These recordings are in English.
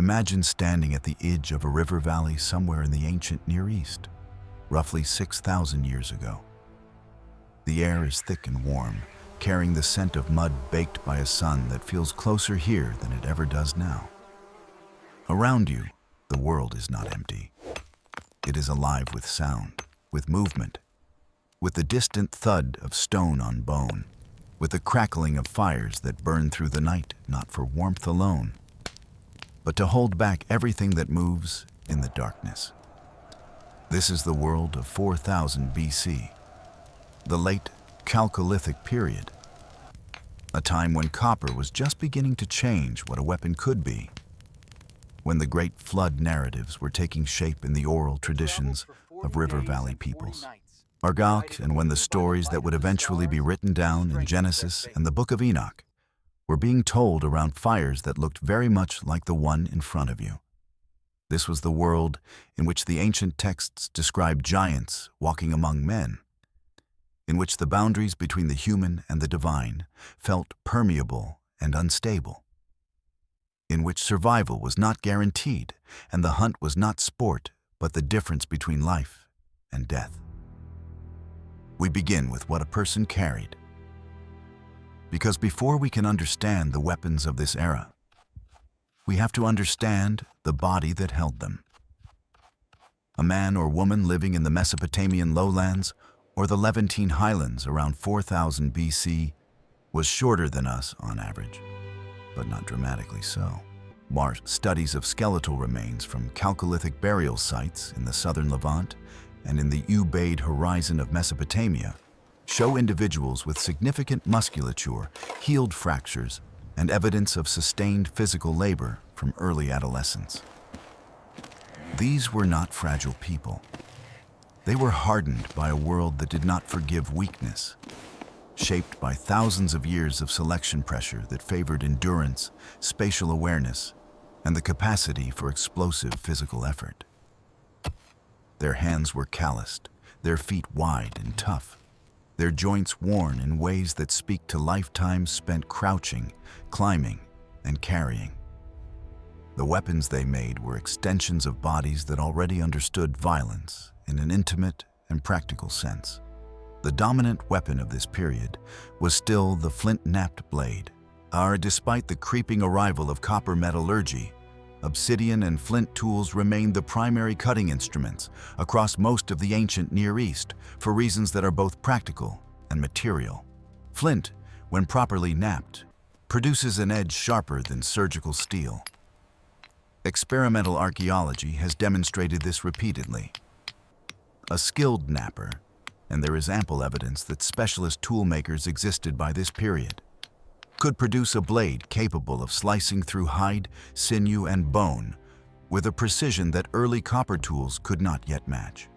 Imagine standing at the edge of a river valley somewhere in the ancient Near East, roughly 6,000 years ago. The air is thick and warm, carrying the scent of mud baked by a sun that feels closer here than it ever does now. Around you, the world is not empty. It is alive with sound, with movement, with the distant thud of stone on bone, with the crackling of fires that burn through the night, not for warmth alone, but to hold back everything that moves in the darkness. This is the world of 4000 BC, the late Chalcolithic period, a time when copper was just beginning to change what a weapon could be, when the great flood narratives were taking shape in the oral traditions of river valley peoples. Argalk, and when the stories that would eventually be written down in Genesis and the Book of Enoch were being told around fires that looked very much like the one in front of you. This was the world in which the ancient texts described giants walking among men, in which the boundaries between the human and the divine felt permeable and unstable, in which survival was not guaranteed and the hunt was not sport but the difference between life and death. We begin with what a person carried, because before we can understand the weapons of this era, we have to understand the body that held them. A man or woman living in the Mesopotamian lowlands or the Levantine highlands around 4000 BC was shorter than us on average, but not dramatically so. Our studies of skeletal remains from Chalcolithic burial sites in the southern Levant and in the Ubaid horizon of Mesopotamia show individuals with significant musculature, healed fractures, and evidence of sustained physical labor from early adolescence. These were not fragile people. They were hardened by a world that did not forgive weakness, shaped by thousands of years of selection pressure that favored endurance, spatial awareness, and the capacity for explosive physical effort. Their hands were calloused, their feet wide and tough, their joints worn in ways that speak to lifetimes spent crouching, climbing, and carrying. The weapons they made were extensions of bodies that already understood violence in an intimate and practical sense. The dominant weapon of this period was still the flint-knapped blade. Despite the creeping arrival of copper metallurgy, obsidian and flint tools remained the primary cutting instruments across most of the ancient Near East for reasons that are both practical and material. Flint, when properly knapped, produces an edge sharper than surgical steel. Experimental archaeology has demonstrated this repeatedly. A skilled knapper, and there is ample evidence that specialist tool makers existed by this period, could produce a blade capable of slicing through hide, sinew, and bone with a precision that early copper tools could not yet match.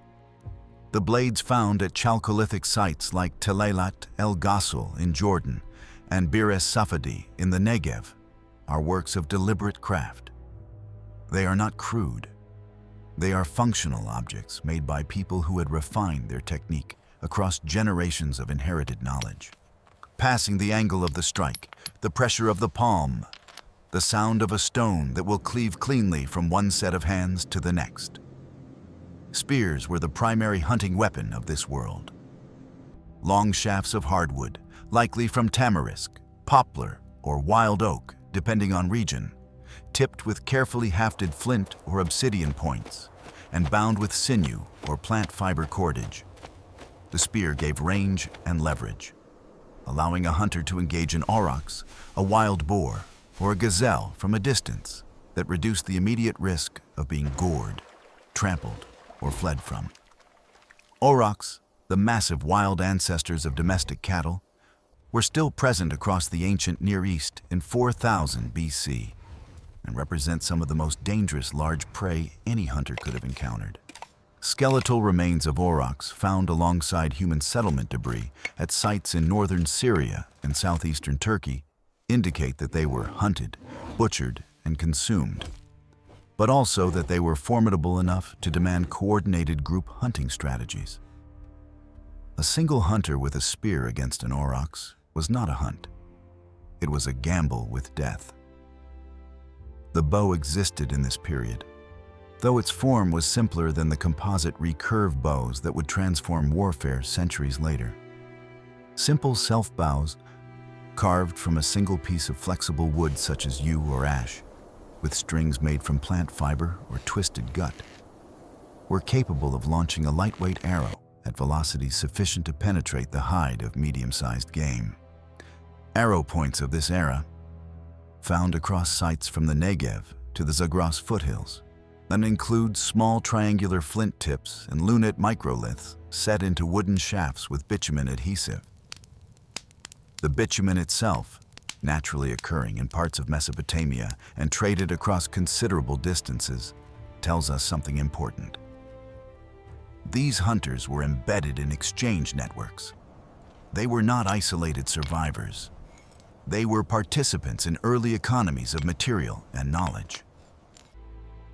The blades found at Chalcolithic sites like Tel Eilat El Ghassul in Jordan and Bir es-Safadi in the Negev are works of deliberate craft. They are not crude. They are functional objects made by people who had refined their technique across generations of inherited knowledge. Passing the angle of the strike, the pressure of the palm, the sound of a stone that will cleave cleanly from one set of hands to the next. Spears were the primary hunting weapon of this world. Long shafts of hardwood, likely from tamarisk, poplar, or wild oak, depending on region, tipped with carefully hafted flint or obsidian points, and bound with sinew or plant fiber cordage. The spear gave range and leverage, allowing a hunter to engage an aurochs, a wild boar, or a gazelle from a distance that reduced the immediate risk of being gored, trampled, or fled from. Aurochs, the massive wild ancestors of domestic cattle, were still present across the ancient Near East in 4000 BC and represent some of the most dangerous large prey any hunter could have encountered. Skeletal remains of aurochs found alongside human settlement debris at sites in northern Syria and southeastern Turkey indicate that they were hunted, butchered, and consumed, but also that they were formidable enough to demand coordinated group hunting strategies. A single hunter with a spear against an aurochs was not a hunt. It was a gamble with death. The bow existed in this period, though its form was simpler than the composite recurve bows that would transform warfare centuries later. Simple self-bows, carved from a single piece of flexible wood such as yew or ash, with strings made from plant fiber or twisted gut, were capable of launching a lightweight arrow at velocities sufficient to penetrate the hide of medium-sized game. Arrow points of this era, found across sites from the Negev to the Zagros foothills, and include small triangular flint tips and lunate microliths set into wooden shafts with bitumen adhesive. The bitumen itself, naturally occurring in parts of Mesopotamia and traded across considerable distances, tells us something important. These hunters were embedded in exchange networks. They were not isolated survivors. They were participants in early economies of material and knowledge.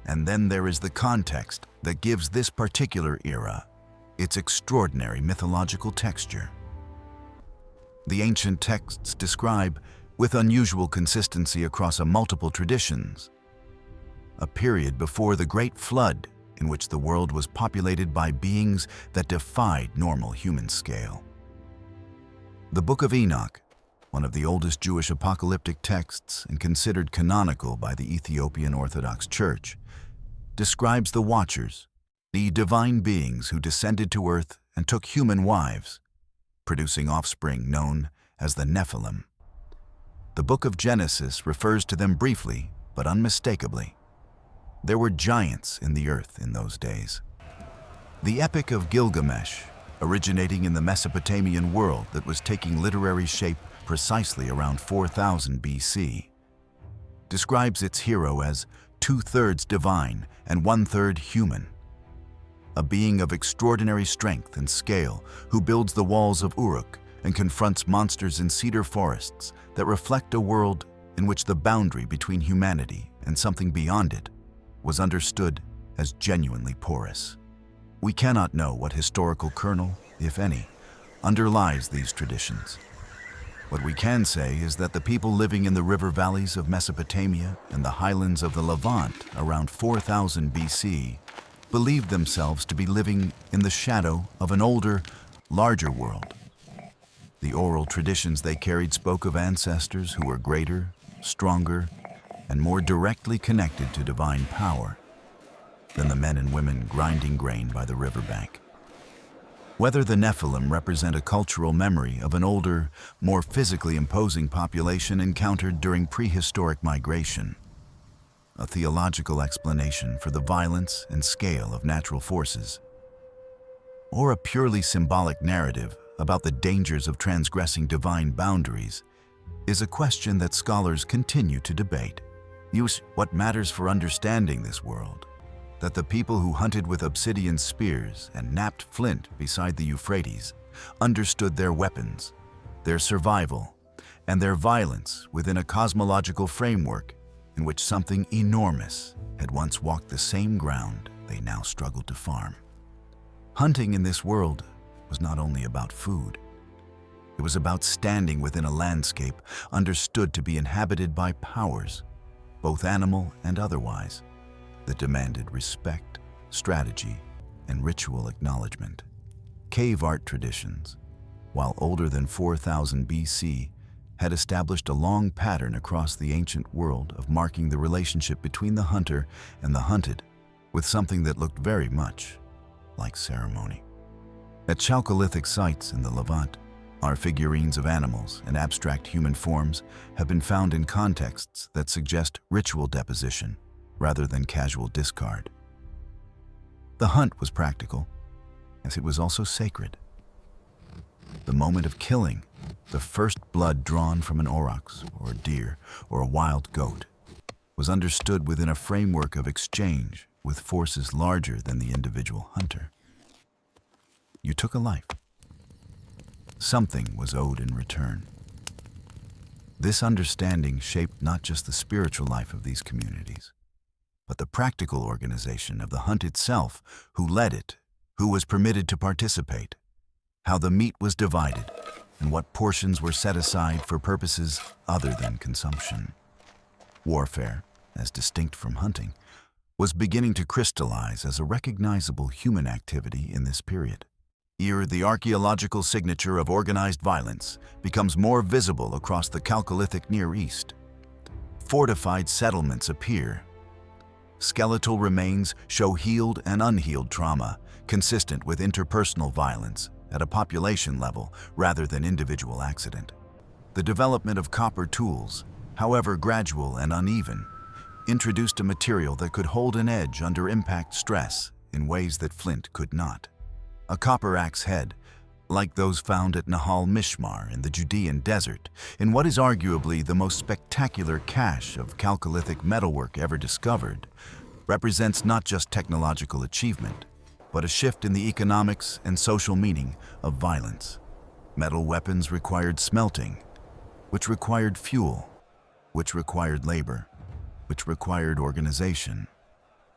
And then there is the context that gives this particular era its extraordinary mythological texture. The ancient texts describe, with unusual consistency across multiple traditions, a period before the Great Flood in which the world was populated by beings that defied normal human scale. The Book of Enoch, one of the oldest Jewish apocalyptic texts and considered canonical by the Ethiopian Orthodox Church, describes the Watchers, the divine beings who descended to earth and took human wives, producing offspring known as the Nephilim. The Book of Genesis refers to them briefly but unmistakably. There were giants in the earth in those days. The Epic of Gilgamesh, originating in the Mesopotamian world that was taking literary shape precisely around 4000 BC, describes its hero as 2/3 divine and 1/3 human, a being of extraordinary strength and scale who builds the walls of Uruk and confronts monsters in cedar forests that reflect a world in which the boundary between humanity and something beyond it was understood as genuinely porous. We cannot know what historical kernel, if any, underlies these traditions. What we can say is that the people living in the river valleys of Mesopotamia and the highlands of the Levant around 4000 BC believed themselves to be living in the shadow of an older, larger world. The oral traditions they carried spoke of ancestors who were greater, stronger, and more directly connected to divine power than the men and women grinding grain by the riverbank. Whether the Nephilim represent a cultural memory of an older, more physically imposing population encountered during prehistoric migration, a theological explanation for the violence and scale of natural forces, or a purely symbolic narrative about the dangers of transgressing divine boundaries, is a question that scholars continue to debate. What matters for understanding this world? That the people who hunted with obsidian spears and knapped flint beside the Euphrates understood their weapons, their survival, and their violence within a cosmological framework in which something enormous had once walked the same ground they now struggled to farm. Hunting in this world was not only about food. It was about standing within a landscape understood to be inhabited by powers, both animal and otherwise, that demanded respect, strategy, and ritual acknowledgement. Cave art traditions, while older than 4000 BC, had established a long pattern across the ancient world of marking the relationship between the hunter and the hunted with something that looked very much like ceremony. At Chalcolithic sites in the Levant, our figurines of animals and abstract human forms have been found in contexts that suggest ritual deposition rather than casual discard. The hunt was practical, as it was also sacred. The moment of killing, the first blood drawn from an aurochs or a deer or a wild goat, was understood within a framework of exchange with forces larger than the individual hunter. You took a life. Something was owed in return. This understanding shaped not just the spiritual life of these communities, but the practical organization of the hunt itself, who led it, who was permitted to participate, how the meat was divided, and what portions were set aside for purposes other than consumption. Warfare, as distinct from hunting, was beginning to crystallize as a recognizable human activity in this period. Here, the archaeological signature of organized violence becomes more visible across the Chalcolithic Near East. Fortified settlements appear. Skeletal remains show healed and unhealed trauma, consistent with interpersonal violence at a population level rather than individual accident. The development of copper tools, however gradual and uneven, introduced a material that could hold an edge under impact stress in ways that flint could not. A copper axe head, like those found at Nahal Mishmar in the Judean desert, in what is arguably the most spectacular cache of Chalcolithic metalwork ever discovered, represents not just technological achievement, but a shift in the economics and social meaning of violence. Metal weapons required smelting, which required fuel, which required labor, which required organization.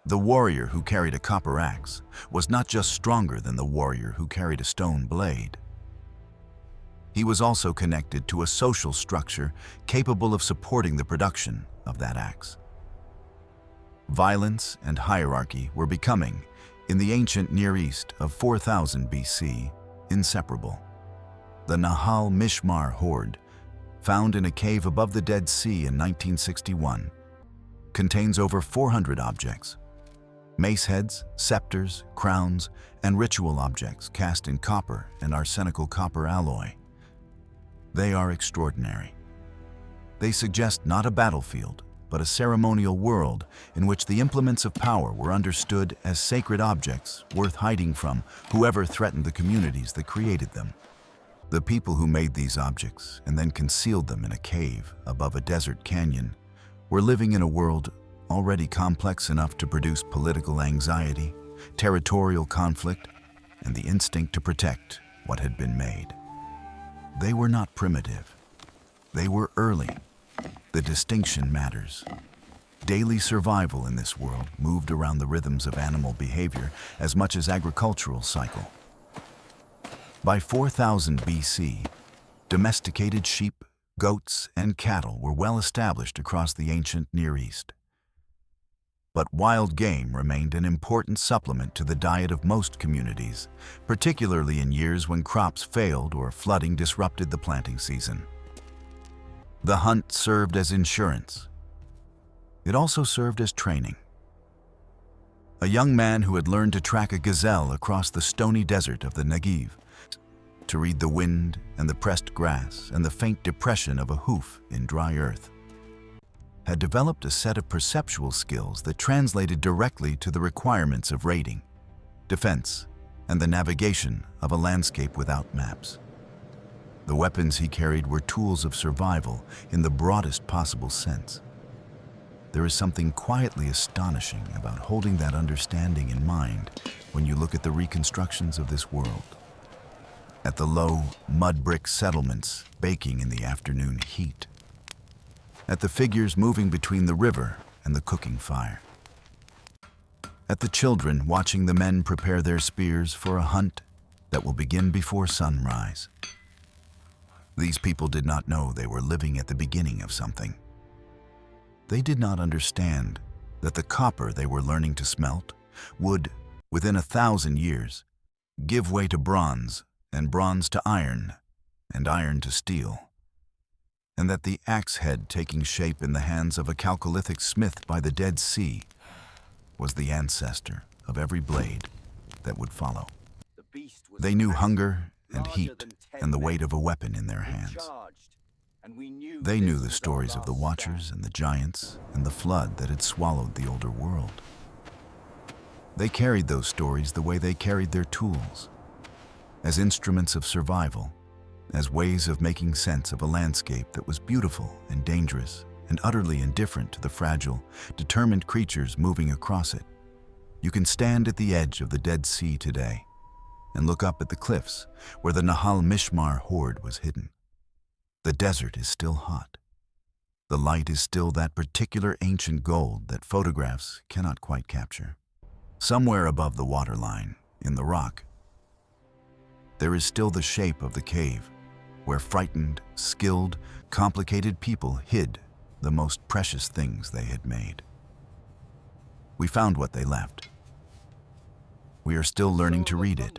The warrior who carried a copper axe was not just stronger than the warrior who carried a stone blade. He was also connected to a social structure capable of supporting the production of that axe. Violence and hierarchy were becoming, in the ancient Near East of 4000 BC, inseparable. The Nahal Mishmar hoard, found in a cave above the Dead Sea in 1961, contains over 400 objects. Mace heads, scepters, crowns, and ritual objects cast in copper and arsenical copper alloy. They are extraordinary. They suggest not a battlefield, but a ceremonial world in which the implements of power were understood as sacred objects worth hiding from whoever threatened the communities that created them. The people who made these objects and then concealed them in a cave above a desert canyon were living in a world already complex enough to produce political anxiety, territorial conflict, and the instinct to protect what had been made. They were not primitive. They were early. The distinction matters. Daily survival in this world moved around the rhythms of animal behavior as much as agricultural cycle. By 4000 BC, domesticated sheep, goats, and cattle were well established across the ancient Near East. But wild game remained an important supplement to the diet of most communities, particularly in years when crops failed or flooding disrupted the planting season. The hunt served as insurance. It also served as training. A young man who had learned to track a gazelle across the stony desert of the Negev, to read the wind and the pressed grass and the faint depression of a hoof in dry earth, had developed a set of perceptual skills that translated directly to the requirements of raiding, defense, and the navigation of a landscape without maps. The weapons he carried were tools of survival in the broadest possible sense. There is something quietly astonishing about holding that understanding in mind when you look at the reconstructions of this world. At the low, mud-brick settlements baking in the afternoon heat. At the figures moving between the river and the cooking fire. At the children watching the men prepare their spears for a hunt that will begin before sunrise. These people did not know they were living at the beginning of something. They did not understand that the copper they were learning to smelt would, within 1,000 years, give way to bronze, and bronze to iron, and iron to steel, and that the axe head taking shape in the hands of a Chalcolithic smith by the Dead Sea was the ancestor of every blade that would follow. They knew hunger and heat and the weight of a weapon in their hands. They knew the stories of the Watchers and the giants and the flood that had swallowed the older world. They carried those stories the way they carried their tools, as instruments of survival, as ways of making sense of a landscape that was beautiful and dangerous and utterly indifferent to the fragile, determined creatures moving across it. You can stand at the edge of the Dead Sea today and look up at the cliffs where the Nahal Mishmar hoard was hidden. The desert is still hot. The light is still that particular ancient gold that photographs cannot quite capture. Somewhere above the waterline, in the rock, there is still the shape of the cave where frightened, skilled, complicated people hid the most precious things they had made. We found what they left. We are still learning to read it.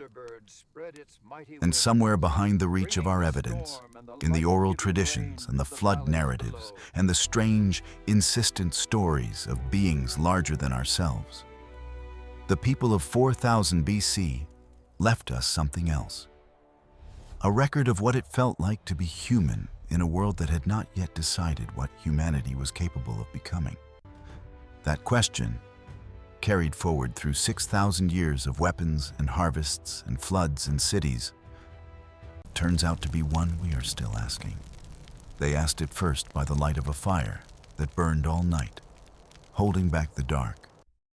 And somewhere behind the reach of our evidence, in the oral traditions and the flood narratives and the strange, insistent stories of beings larger than ourselves, the people of 4000 BC left us something else. A record of what it felt like to be human in a world that had not yet decided what humanity was capable of becoming. That question, carried forward through 6,000 years of weapons and harvests and floods and cities, turns out to be one we are still asking. They asked it first by the light of a fire that burned all night, holding back the dark,